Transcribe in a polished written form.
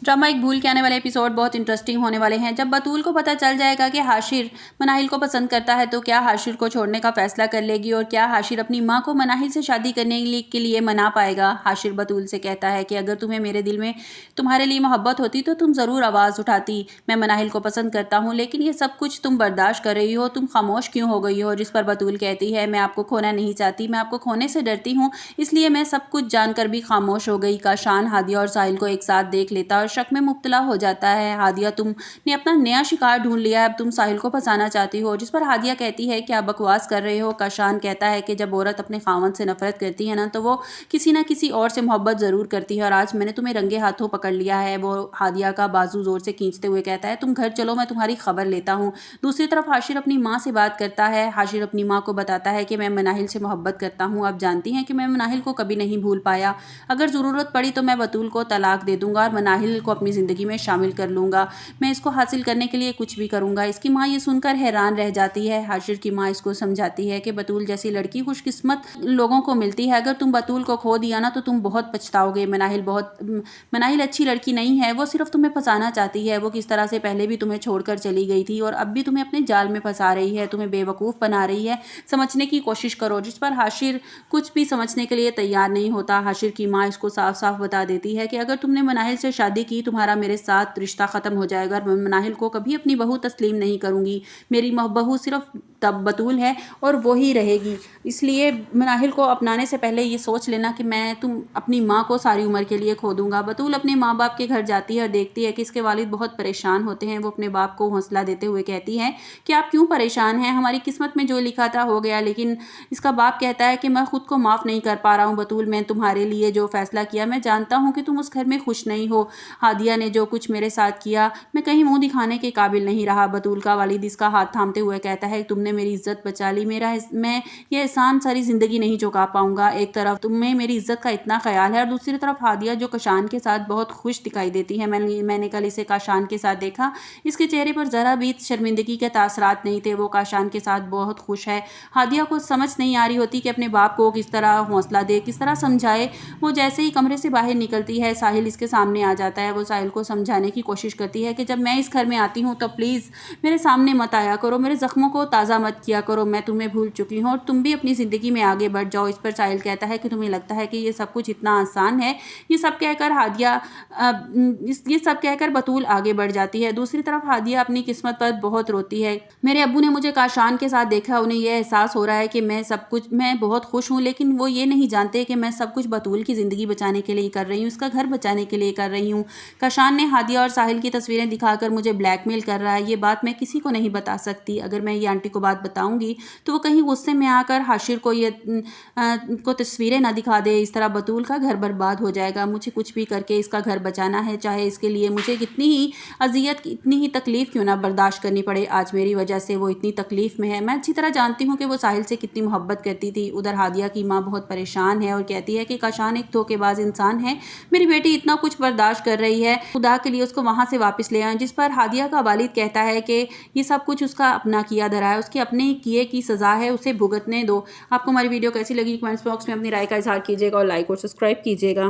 Drama एक भूल के आने वाले एपिसोड बहुत इंटरेस्टिंग होने वाले हैं। जब बतूल को पता चल जाएगा कि हाशिर मनाहिल को पसंद करता है तो क्या हाशिर को छोड़ने का फैसला कर लेगी और क्या हाशिर अपनी माँ को मनाहिल से शादी करने के लिए मना पाएगा। हाशिर बतूल से कहता है कि अगर तुम्हें मेरे दिल में तुम्हारे लिए मोहब्बत होती तो तुम ज़रूर आवाज़ उठाती। मैं मनाहिल को पसंद करता हूँ, लेकिन ये सब कुछ तुम बर्दाश्त कर रही हो, तुम खामोश क्यों हो गई हो। जिस पर बतूल कहती है, मैं आपको खोना नहीं चाहती, मैं आपको खोने से डरती हूँ, इसलिए मैं सब कुछ जानकर भी खामोश हो गई। काशान हादिया और साहिल को एक साथ देख लेता और शक में मुब्तला हो जाता है। हादिया, तुमने अपना नया शिकार ढूंढ लिया है, अब तुम साहिल को फंसाना चाहती हो। जिस पर हादिया कहती है, क्या बकवास कर रहे हो। काशान कहता है कि जब औरत अपने खावंद से नफरत करती है ना, तो वो किसी ना किसी और से मोहब्बत ज़रूर करती है, और आज मैंने तुम्हें रंगे हाथों पकड़ लिया है। वो हादिया का बाजू ज़ोर से खींचते हुए कहता है, तुम घर चलो, मैं तुम्हारी खबर लेता हूँ। दूसरी तरफ हाशिर अपनी माँ से बात करता है। हाशिर अपनी माँ को बताता है कि मैं मनाहिल से मोहब्बत करता हूँ, आप जानती हैं कि मैं मनाहिल को कभी नहीं भूल पाया। अगर ज़रूरत पड़ी तो मैं बतूल को तलाक दे दूंगा और मनाहिल को अपनी ज़िंदगी में शामिल कर लूँगा। मैं इसको हासिल करने के लिए कुछ भी करूँगा। इसकी माँ ये सुनकर हैरान रह जाती है। हाशिर की माँ इसको समझाती है कि बतूल जैसी लड़की खुशकिस्मत लोगों को मिलती है, अगर तुम बतूल को खो दिया ना तो तुम बहुत पछताओगे। मनाहिल अच्छी लड़की नहीं है, वो सिर्फ तुम्हें फंसाना चाहती है। वो किस तरह से पहले भी तुम्हें छोड़कर चली गई थी और अब भी तुम्हें अपने जाल में फंसा रही है, तुम्हें बेवकूफ़ बना रही है। समझने की कोशिश करो। जिस पर हाशिर कुछ भी समझने के लिए तैयार नहीं होता। हाशिर की माँ इसको साफ साफ बता देती है कि अगर तुमने मनाहिल से शादी की, तुम्हारा मेरे साथ रिश्ता ख़त्म हो जाएगा और मैं मनाहिल को कभी अपनी बहू तस्लीम नहीं करूँगी। मेरी बहू सिर्फ तब बतूल है और वो ही रहेगी। इसलिए मनाहिल को अपनाने से पहले ये सोच लेना कि तुम अपनी माँ को सारी उम्र के लिए खो दूंगा। बतूल अपने माँ बाप के घर जाती है और देखती है कि इसके वालिद बहुत परेशान होते हैं। वो अपने बाप को हौसला देते हुए कहती है कि आप क्यों परेशान हैं, हमारी किस्मत में जो लिखा था हो गया। लेकिन इसका बाप कहता है कि मैं खुद को माफ़ नहीं कर पा रहा हूँ बतूल, मैं तुम्हारे लिए जो फैसला किया, मैं जानता हूँ कि तुम उस घर में खुश नहीं हो। हादिया ने जो कुछ मेरे साथ किया, मैं कहीं मुंह दिखाने के काबिल नहीं रहा। बतूल का वालिद इसका हाथ थामते हुए कहता है, तुमने मेरी इज्जत बचा ली, मैं ये एहसान सारी ज़िंदगी नहीं चुका पाऊंगा। एक तरफ तुम्हें मेरी इज्जत का इतना ख्याल है और दूसरी तरफ हादिया जो काशान के साथ बहुत खुश दिखाई देती है। मैंने कल इसे काशान के साथ देखा, इसके चेहरे पर ज़रा भी शर्मिंदगी के तासरात नहीं थे, वो काशान के साथ बहुत खुश है। हादिया को समझ नहीं आ रही होती कि अपने बाप को किस तरह हौसला दे, किस तरह समझाए। वो जैसे ही कमरे से बाहर निकलती है, साहिल इसके सामने आ जाता है। वो साहिल को समझाने की कोशिश करती है कि जब मैं इस घर में आती हूँ तो प्लीज़ मेरे सामने मत आया करो, मेरे ज़ख्मों को ताज़ा मत किया करो, मैं तुम्हें भूल चुकी हूँ और तुम भी अपनी ज़िंदगी में आगे बढ़ जाओ। इस पर साहिल कहता है कि तुम्हें लगता है कि ये सब कुछ इतना आसान है। ये सब कहकर बतूल आगे बढ़ जाती है। दूसरी तरफ हादिया अपनी किस्मत पर बहुत रोती है। मेरे अब्बू ने मुझे काशान के साथ देखा, उन्हें यह एहसास हो रहा है कि मैं बहुत खुश हूँ, लेकिन वो ये नहीं जानते कि मैं सब कुछ बतूल की ज़िंदगी बचाने के लिए कर रही हूँ, इसका घर बचाने के लिए कर रही हूँ। काशान ने हादिया और साहिल की तस्वीरें दिखाकर मुझे ब्लैकमेल कर रहा है, ये बात मैं किसी को नहीं बता सकती। अगर मैं ये आंटी को बात बताऊंगी तो वो कहीं गुस्से में आकर हाशिर को तस्वीरें ना दिखा दे, इस तरह बतूल का घर बर्बाद हो जाएगा। मुझे कुछ भी करके इसका घर बचाना है, चाहे इसके लिए मुझे कितनी ही अजियत, इतनी ही तकलीफ़ क्यों ना बर्दाश्त करनी पड़े। आज मेरी वजह से वो इतनी तकलीफ़ में है। मैं अच्छी तरह जानती हूँ कि वो साहिल से कितनी मोहब्बत करती थी। उधर हादिया की माँ बहुत परेशान है और कहती है कि काशान एक धोखेबाज इंसान है, मेरी बेटी इतना कुछ बर्दाश्त कर रही है, खुदा के लिए उसको वहाँ से वापस ले आएं। जिस पर हादिया का वालिद कहता है कि ये सब कुछ उसका अपना किया धरा है, उसके अपने किए की सज़ा है, उसे भुगतने दो। आपको हमारी वीडियो कैसी लगी कमेंट्स बॉक्स में अपनी राय का इजहार कीजिएगा और लाइक और सब्सक्राइब कीजिएगा।